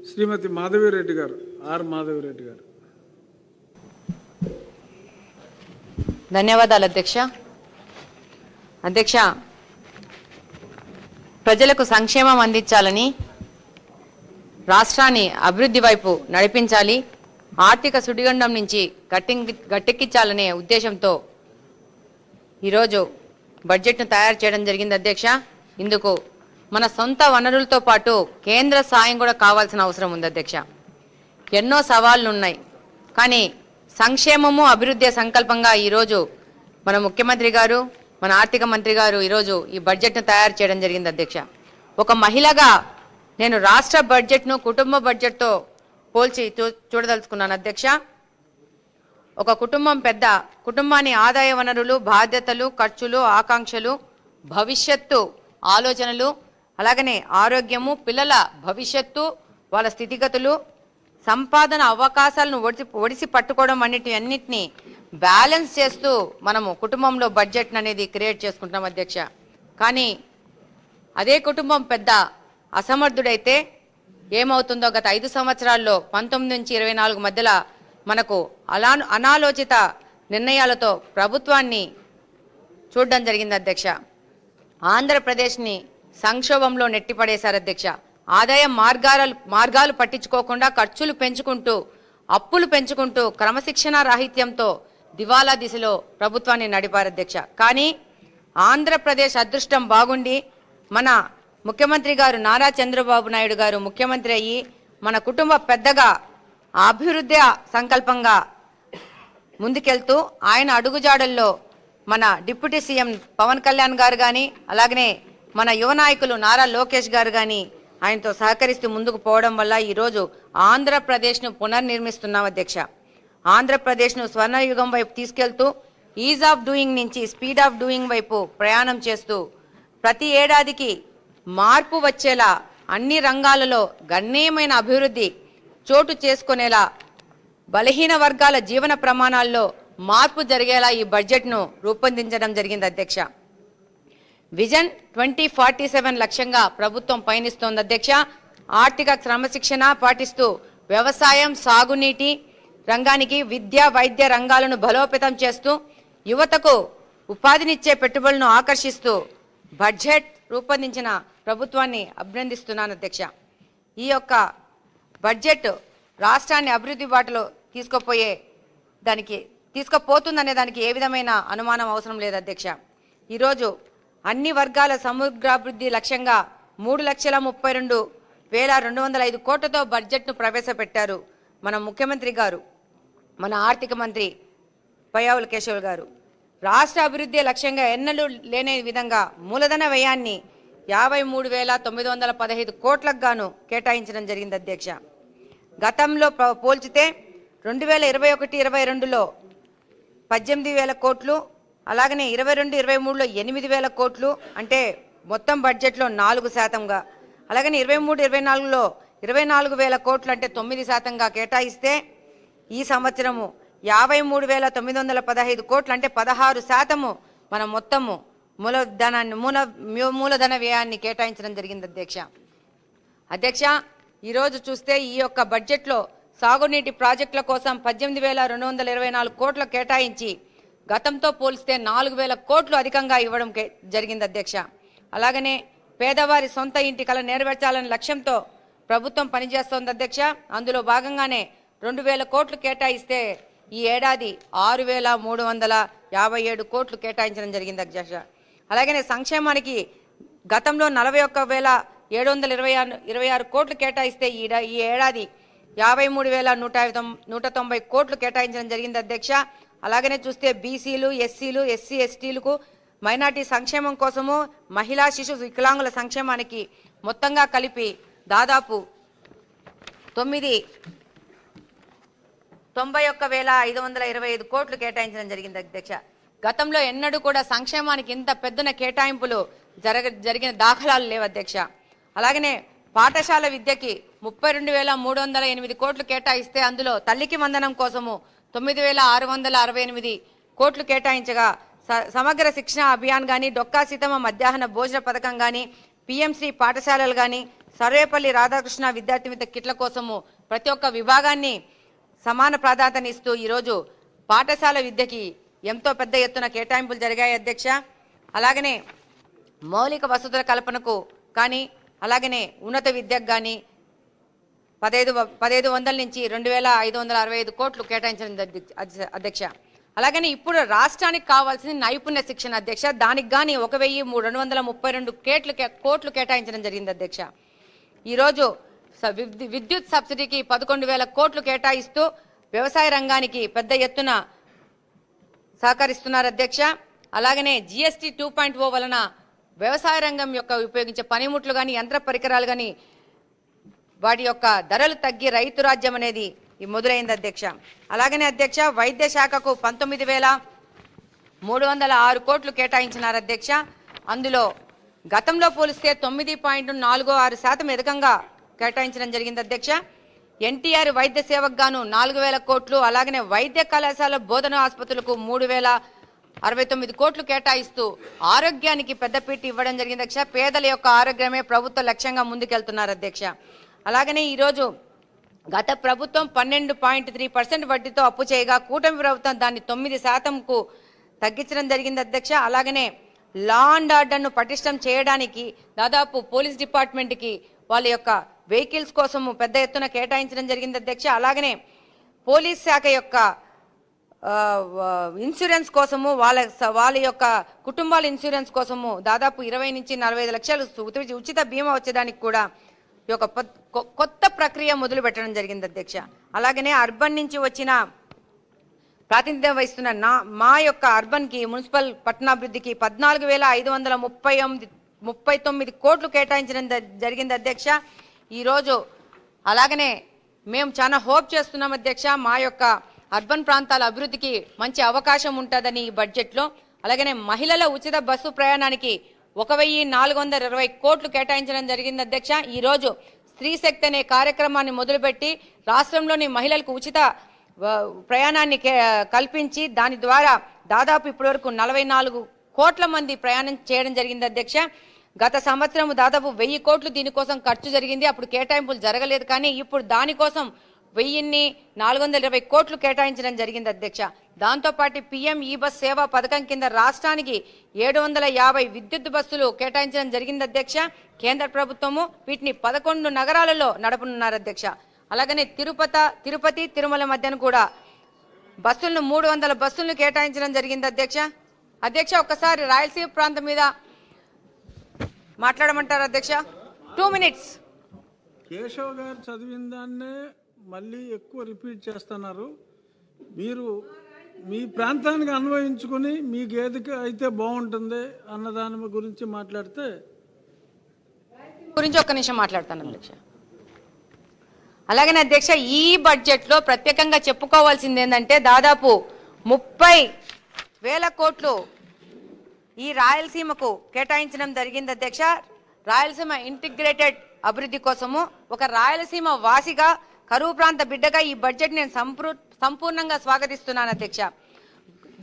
శ్రీమతి మాధవిరెడ్డి గారు, ఆర్ మాధవిరెడ్డి గారు. ధన్యవాదాలు అధ్యక్ష. అధ్యక్ష, ప్రజలకు సంక్షేమం అందించాలని, రాష్ట్రాన్ని అభివృద్ధి వైపు నడిపించాలి, ఆర్థిక సుడిగుండం నుంచి గట్టెక్కించాలనే ఉద్దేశంతో ఈరోజు బడ్జెట్ను తయారు చేయడం జరిగింది అధ్యక్ష. ఇందుకు మన సొంత వనరులతో పాటు కేంద్ర సాయం కూడా కావాల్సిన అవసరం ఉంది అధ్యక్ష. ఎన్నో సవాళ్లు ఉన్నాయి, కానీ సంక్షేమము అభివృద్ధి సంకల్పంగా ఈరోజు మన ముఖ్యమంత్రి గారు, మన ఆర్థిక మంత్రి గారు ఈరోజు ఈ బడ్జెట్ను తయారు చేయడం జరిగింది అధ్యక్ష. ఒక మహిళగా నేను రాష్ట్ర బడ్జెట్ను కుటుంబ బడ్జెట్తో పోల్చి చూడదలుచుకున్నాను అధ్యక్ష. ఒక కుటుంబం పెద్ద కుటుంబాన్ని ఆదాయ వనరులు, బాధ్యతలు, ఖర్చులు, ఆకాంక్షలు, భవిష్యత్తు ఆలోచనలు, అలాగనే ఆరోగ్యము, పిల్లల భవిష్యత్తు, వాళ్ళ స్థితిగతులు, సంపాదన అవకాశాలను ఒడిసి పట్టుకోవడం అన్నిటినీ బ్యాలెన్స్ చేస్తూ మనము కుటుంబంలో బడ్జెట్ అనేది క్రియేట్ చేసుకుంటున్నాం అధ్యక్ష. కానీ అదే కుటుంబం పెద్ద అసమర్థుడైతే ఏమవుతుందో గత 5 సంవత్సరాల్లో 19 నుంచి 24 మధ్యలో మనకు అనాలోచిత నిర్ణయాలతో ప్రభుత్వాన్ని చూడడం జరిగింది అధ్యక్ష. ఆంధ్రప్రదేశ్ని సంక్షోభంలో నెట్టిపడేశారు అధ్యక్ష. ఆదాయ మార్గాలు పట్టించుకోకుండా ఖర్చులు పెంచుకుంటూ, అప్పులు పెంచుకుంటూ, క్రమశిక్షణ రాహిత్యంతో దివాలా దిశలో ప్రభుత్వాన్ని నడిపారు అధ్యక్ష. కానీ ఆంధ్రప్రదేశ్ అదృష్టం బాగుండి మన ముఖ్యమంత్రి గారు నారా చంద్రబాబు నాయుడు గారు ముఖ్యమంత్రి అయ్యి మన కుటుంబ పెద్దగా అభివృద్ధి సంకల్పంగా ముందుకెళ్తూ ఆయన అడుగుజాడల్లో మన డిప్యూటీ సీఎం పవన్ కళ్యాణ్ గారు కానీ, అలాగనే మన యువ నాయకులు నారా లోకేష్ గారు కానీ ఆయనతో సహకరిస్తూ ముందుకు పోవడం వల్ల ఈరోజు ఆంధ్రప్రదేశ్ను పునర్నిర్మిస్తున్నాం అధ్యక్ష. ఆంధ్రప్రదేశ్ను స్వర్ణయుగం వైపు తీసుకెళ్తూ ఈజ్ ఆఫ్ డూయింగ్ నుంచి స్పీడ్ ఆఫ్ డూయింగ్ వైపు ప్రయాణం చేస్తూ ప్రతి ఏడాదికి మార్పు వచ్చేలా, అన్ని రంగాలలో గణనీయమైన అభివృద్ధి చోటు చేసుకునేలా, బలహీన వర్గాల జీవన ప్రమాణాల్లో మార్పు జరిగేలా ఈ బడ్జెట్ను రూపొందించడం జరిగింది అధ్యక్ష. విజన్ 2047 లక్ష్యంగా ప్రభుత్వం పయనిస్తోంది అధ్యక్ష. ఆర్థిక క్రమశిక్షణ పాటిస్తూ వ్యవసాయం, సాగునీటి రంగానికి, విద్య, వైద్య రంగాలను బలోపేతం చేస్తూ యువతకు ఉపాధినిచ్చే పెట్టుబడులను ఆకర్షిస్తూ బడ్జెట్ రూపొందించిన ప్రభుత్వాన్ని అభినందిస్తున్నాను అధ్యక్ష. ఈ యొక్క బడ్జెట్ రాష్ట్రాన్ని అభివృద్ధి బాటలో తీసుకుపోతుందనే దానికి ఏ విధమైన అనుమానం అవసరం లేదు అధ్యక్ష. ఈరోజు అన్ని వర్గాల సమగ్రాభివృద్ధి లక్ష్యంగా 3,32,205 కోట్లతో బడ్జెట్ను ప్రవేశపెట్టారు మన ముఖ్యమంత్రి గారు, మన ఆర్థిక మంత్రి పయ్యావుల కేశవ్ గారు. రాష్ట్ర అభివృద్ధి లక్ష్యంగా ఎన్నడూ లేని విధంగా మూలధన వ్యయాన్ని 53,915 కోట్లకు గాను కేటాయించడం జరిగింది అధ్యక్ష. గతంలో పోల్చితే 2021-22లో 18,000 కోట్లు, అలాగనే 22-23లో 8,000 కోట్లు, అంటే మొత్తం బడ్జెట్లో 4%గా, అలాగనే 23-24లో 24,000 కోట్లు అంటే 9%గా కేటాయిస్తే ఈ సంవత్సరము 53,915 కోట్లు అంటే 16% మన మొత్తము మూలధన వ్యయాన్ని కేటాయించడం జరిగింది అధ్యక్ష. ఈరోజు చూస్తే ఈ యొక్క బడ్జెట్లో సాగునీటి ప్రాజెక్టుల కోసం 18,224 కోట్లు కేటాయించి గతంతో పోలిస్తే 4,000 కోట్లు అధికంగా ఇవ్వడం జరిగింది అధ్యక్ష. అలాగనే పేదవారి సొంత ఇంటి కల నెరవేర్చాలనే లక్ష్యంతో ప్రభుత్వం పనిచేస్తోంది అధ్యక్ష. అందులో భాగంగానే 2,000 కోట్లు కేటాయిస్తే ఈ ఏడాది 6,357 కోట్లు కేటాయించడం జరిగింది అధ్యక్ష. అలాగనే సంక్షేమానికి గతంలో 41,726 కోట్లు కేటాయిస్తే ఈ ఏడాది 53,190 కోట్లు కేటాయించడం జరిగింది అధ్యక్ష. అలాగనే చూస్తే బీసీలు, ఎస్సీలు, ఎస్సీ ఎస్టీలకు, మైనార్టీ సంక్షేమం కోసము, మహిళా శిశు వికలాంగుల సంక్షేమానికి మొత్తంగా కలిపి దాదాపు 91,525 కోట్లు కేటాయించడం జరిగింది అధ్యక్ష. గతంలో ఎన్నడూ కూడా సంక్షేమానికి ఇంత పెద్దన కేటాయింపులు జరిగిన దాఖలాలు లేవు అధ్యక్ష. అలాగనే పాఠశాల విద్యకి 32,308 కోట్లు కేటాయిస్తే అందులో తల్లికి వందనం కోసము 9,668 కోట్లు కేటాయించగా, సమగ్ర శిక్షణ అభియాన్ కానీ, డొక్కా సీతమ్మ మధ్యాహ్న భోజన పథకం కానీ, పిఎంసి పాఠశాలలు కానీ, సర్వేపల్లి రాధాకృష్ణ విద్యార్థి మిత్ర కిట్ల కోసము ప్రతి ఒక్క విభాగాన్ని సమాన ప్రాధాన్యతనిస్తూ ఈరోజు పాఠశాల విద్యకి ఎంతో పెద్ద ఎత్తున కేటాయింపులు జరిగాయి అధ్యక్ష. అలాగనే మౌలిక వసతుల కల్పనకు కానీ అలాగనే ఉన్నత విద్యకు కానీ 1500 నుంచి 2565 కోట్లు కేటాయించిన అధ్యక్ష. అలాగనే ఇప్పుడు రాష్ట్రానికి కావాల్సింది నైపుణ్య శిక్షణ అధ్యక్ష. దానికి కానీ 1232 కోట్లు కేటాయించడం జరిగింది అధ్యక్ష. ఈరోజు విద్యుత్ సబ్సిడీకి 11,000 కోట్లు కేటాయిస్తూ వ్యవసాయ రంగానికి పెద్ద ఎత్తున సహకరిస్తున్నారు అధ్యక్ష. అలాగనే జిఎస్టీ 2.0 వలన వ్యవసాయ రంగం యొక్క ఉపయోగించే పనిముట్లు కానీ యంత్ర పరికరాలు కానీ వాటి యొక్క ధరలు తగ్గి రైతు రాజ్యం అనేది మొదలైంది అధ్యక్ష. అలాగనే అధ్యక్ష వైద్య శాఖకు 19,306 కోట్లు కేటాయించినారు అధ్యక్ష. అందులో గతంలో పోలిస్తే 9.46% అధికంగా కేటాయించడం జరిగింది అధ్యక్ష. ఎన్టీఆర్ వైద్య సేవకు గాను 4,000 కోట్లు, అలాగనే వైద్య కళాశాల బోధన ఆసుపత్రులకు 3,069 కోట్లు కేటాయిస్తూ ఆరోగ్యానికి పెద్దపీట ఇవ్వడం జరిగింది అధ్యక్ష. పేదల యొక్క ఆరోగ్యమే ప్రభుత్వ లక్ష్యంగా ముందుకెళ్తున్నారు అధ్యక్ష. అలాగనే ఈరోజు గత ప్రభుత్వం 12.3% వడ్డీతో అప్పు చేయగా కూటమి ప్రభుత్వం దాన్ని 9%కు తగ్గించడం జరిగింది అధ్యక్ష. అలాగనే లా అండ్ ఆర్డర్ను పటిష్టం చేయడానికి దాదాపు పోలీస్ డిపార్ట్మెంట్కి వాళ్ళ యొక్క వెహికల్స్ కోసము పెద్ద ఎత్తున కేటాయించడం జరిగింది అధ్యక్ష. అలాగనే పోలీస్ శాఖ యొక్క ఇన్సూరెన్స్ కోసము వాళ్ళ యొక్క కుటుంబాల ఇన్సూరెన్స్ కోసము దాదాపు 20 నుంచి 45 లక్షలు ఉచిత బీమా వచ్చేదానికి కూడా ఈ యొక్క కొత్త ప్రక్రియ మొదలు పెట్టడం జరిగింది అధ్యక్ష. అలాగనే అర్బన్ నుంచి వచ్చిన ప్రాతినిధ్యం వహిస్తున్న మా యొక్క అర్బన్కి మున్సిపల్ పట్టణాభివృద్ధికి 14,539 కోట్లు కేటాయించడం జరిగింది అధ్యక్ష. ఈరోజు అలాగనే మేము చాలా హోప్ చేస్తున్నాం అధ్యక్ష. మా యొక్క అర్బన్ ప్రాంతాల అభివృద్ధికి మంచి అవకాశం ఉంటుందని ఈ బడ్జెట్లో. అలాగనే మహిళల ఉచిత బస్సు ప్రయాణానికి 1,420 కోట్లు కేటాయించడం జరిగింది అధ్యక్ష. ఈరోజు స్త్రీ శక్తి అనే కార్యక్రమాన్ని మొదలుపెట్టి రాష్ట్రంలోని మహిళలకు ఉచిత ప్రయాణాన్ని కల్పించి దాని ద్వారా దాదాపు ఇప్పటివరకు 44 కోట్ల మంది ప్రయాణం చేయడం జరిగింది అధ్యక్ష. గత సంవత్సరం దాదాపు 1000 కోట్లు దీనికోసం ఖర్చు జరిగింది. అప్పుడు కేటాయింపులు జరగలేదు, కానీ ఇప్పుడు దానికోసం 1,420 కోట్లు కేటాయించడం జరిగింది అధ్యక్ష. దాంతోపాటు పిఎం ఈ బస్ సేవా పథకం కింద రాష్ట్రానికి 750 విద్యుత్ బస్సులు కేటాయించడం జరిగింది అధ్యక్ష. కేంద్ర ప్రభుత్వము వీటిని 11 నగరాలలో నడపనున్నారు అధ్యక్ష. అలాగనే తిరుపతి తిరుమల మధ్యన కూడా బస్సులను 300 బస్సులను కేటాయించడం జరిగింది అధ్యక్ష. అధ్యక్ష ఒక్కసారి రాయలసీమ ప్రాంతం మీద మాట్లాడమంటారు అధ్యక్ష? 2 minutes. కేశవ్ గారు చదివిన దాన్నే మళ్ళీ ఎక్కువ రిపీట్ చేస్తున్నారు. మీరు మీ ప్రాంతానికి అన్వయించుకుని మీకు ఏదికి అయితే బాగుంటుంది అన్న దాని గురించి మాట్లాడితే ఒక్క నిమిషం మాట్లాడతాను అధ్యక్ష. అలాగనే అధ్యక్ష ఈ బడ్జెట్లో ప్రత్యేకంగా చెప్పుకోవాల్సింది ఏంటంటే దాదాపు 30,000 కోట్లు ఈ రాయలసీమకు కేటాయించడం జరిగింది అధ్యక్ష. రాయలసీమ ఇంటిగ్రేటెడ్ అభివృద్ధి కోసము ఒక రాయలసీమ వాసిగా కరువు ప్రాంత బిడ్డగా ఈ బడ్జెట్ నేను సంపూర్ణంగా స్వాగతిస్తున్నాను అధ్యక్ష.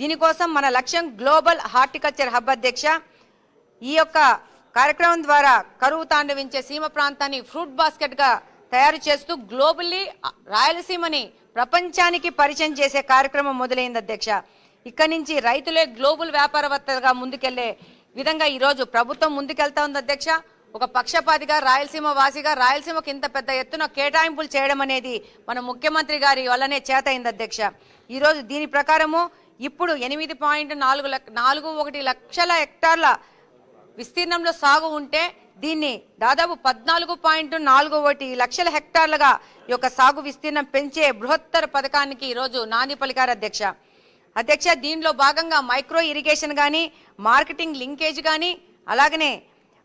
దీనికోసం మన లక్ష్యం గ్లోబల్ హార్టికల్చర్ హబ్ అధ్యక్ష. ఈ యొక్క కార్యక్రమం ద్వారా కరువు తాండవించే సీమ ప్రాంతాన్ని ఫ్రూట్ బాస్కెట్గా తయారు చేస్తూ గ్లోబల్లీ రాయలసీమని ప్రపంచానికి పరిచయం చేసే కార్యక్రమం మొదలైంది అధ్యక్ష. ఇక్కడి నుంచి రైతులే గ్లోబల్ వ్యాపారవేత్తలుగా ముందుకెళ్లే విధంగా ఈరోజు ప్రభుత్వం ముందుకెళ్తా ఉంది అధ్యక్ష. ఒక పక్షపాతిగా రాయలసీమ వాసిగా రాయలసీమకు ఇంత పెద్ద ఎత్తున కేటాయింపులు చేయడం అనేది మన ముఖ్యమంత్రి గారి వల్లనే చేతైంది అధ్యక్ష. ఈరోజు దీని ప్రకారము ఇప్పుడు 8.41 లక్షల హెక్టార్ల విస్తీర్ణంలో సాగు ఉంటే దీన్ని దాదాపు 14.41 లక్షల హెక్టార్లుగా ఈ యొక్క సాగు విస్తీర్ణం పెంచే బృహత్తర పథకానికి ఈరోజు నాంది పలికారు అధ్యక్ష. దీనిలో భాగంగా మైక్రో ఇరిగేషన్ కానీ మార్కెటింగ్ లింకేజ్ కానీ అలాగనే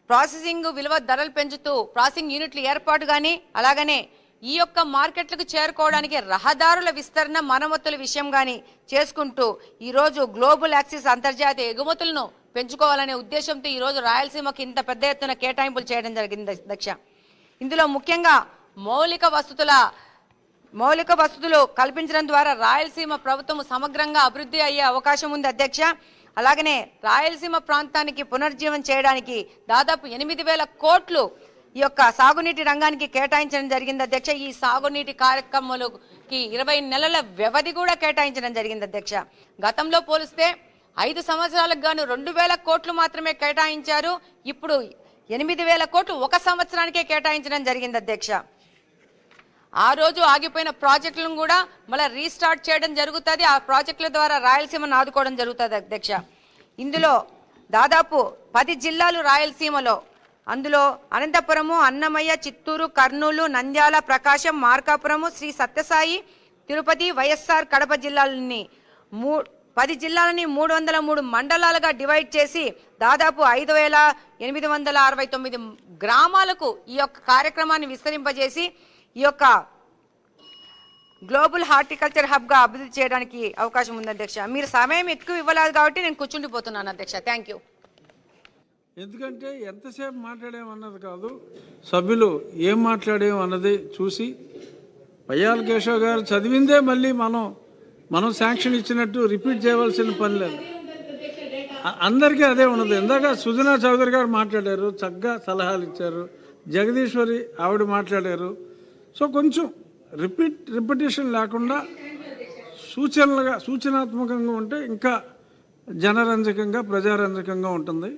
ప్రాసెసింగ్ విలువ ధరలు పెంచుతూ ప్రాసెసింగ్ యూనిట్ల ఏర్పాటు కానీ అలాగనే ఈ యొక్క మార్కెట్లకు చేరుకోవడానికి రహదారుల విస్తరణ మరమ్మతుల విషయం కానీ చేసుకుంటూ ఈరోజు గ్లోబల్ యాక్సిస్ అంతర్జాతీయ ఎగుమతులను పెంచుకోవాలనే ఉద్దేశంతో ఈరోజు రాయలసీమకు ఇంత పెద్ద ఎత్తున కేటాయింపులు చేయడం జరిగింది అధ్యక్ష. ఇందులో ముఖ్యంగా మౌలిక వసతులు కల్పించడం ద్వారా రాయలసీమ ప్రభుత్వం సమగ్రంగా అభివృద్ధి అయ్యే అవకాశం ఉంది అధ్యక్ష. అలాగనే రాయలసీమ ప్రాంతానికి పునర్జీవం చేయడానికి దాదాపు 8,000 కోట్లు ఈ యొక్క సాగునీటి రంగానికి కేటాయించడం జరిగింది అధ్యక్ష. ఈ సాగునీటి కార్యక్రమాలకి 20 నెలల వ్యవధి కూడా కేటాయించడం జరిగింది అధ్యక్ష. గతంలో పోలిస్తే 5 సంవత్సరాలకు గాను 2,000 కోట్లు మాత్రమే కేటాయించారు. ఇప్పుడు 8,000 కోట్లు ఒక సంవత్సరానికే కేటాయించడం జరిగింది అధ్యక్ష. ఆ రోజు ఆగిపోయిన ప్రాజెక్టులను కూడా మళ్ళీ రీస్టార్ట్ చేయడం జరుగుతుంది. ఆ ప్రాజెక్టుల ద్వారా రాయలసీమను ఆదుకోవడం జరుగుతుంది అధ్యక్ష. ఇందులో దాదాపు 10 జిల్లాలు రాయలసీమలో, అందులో అనంతపురము, అన్నమయ్య, చిత్తూరు, కర్నూలు, నంద్యాల, ప్రకాశం, మార్కాపురము, శ్రీ సత్యసాయి, తిరుపతి, వైఎస్ఆర్ కడప జిల్లాలని 10 జిల్లాలని 303 మండలాలుగా డివైడ్ చేసి దాదాపు 5,869 గ్రామాలకు ఈ యొక్క కార్యక్రమాన్ని విస్తరింపజేసి ఈ యొక్క గ్లోబల్ హార్టికల్చర్ హబ్గా అభివృద్ధి చేయడానికి అవకాశం ఉంది అధ్యక్ష. మీరు సమయం ఎక్కువ ఇవ్వలేదు కాబట్టి నేను కూర్చుండిపోతున్నాను అధ్యక్ష. Thank you. ఎందుకంటే ఎంతసేపు మాట్లాడేమన్నది కాదు, సభ్యులు ఏం మాట్లాడేమన్నది చూసి పయ్యాల కేశవ్ గారు చదివిందే మళ్ళీ మనం శాంక్షన్ ఇచ్చినట్టు రిపీట్ చేయవలసిన పని లేదు. అందరికీ అదే ఉన్నది. ఇందాక సుజనా చౌదరి గారు మాట్లాడారు, చక్కగా సలహాలు ఇచ్చారు. జగదీశ్వరి ఆవిడ మాట్లాడారు. సో కొంచెం రిపిటేషన్ లేకుండా సూచనాత్మకంగా ఉంటే ఇంకా జనరంజకంగా, ప్రజారంజకంగా ఉంటుంది.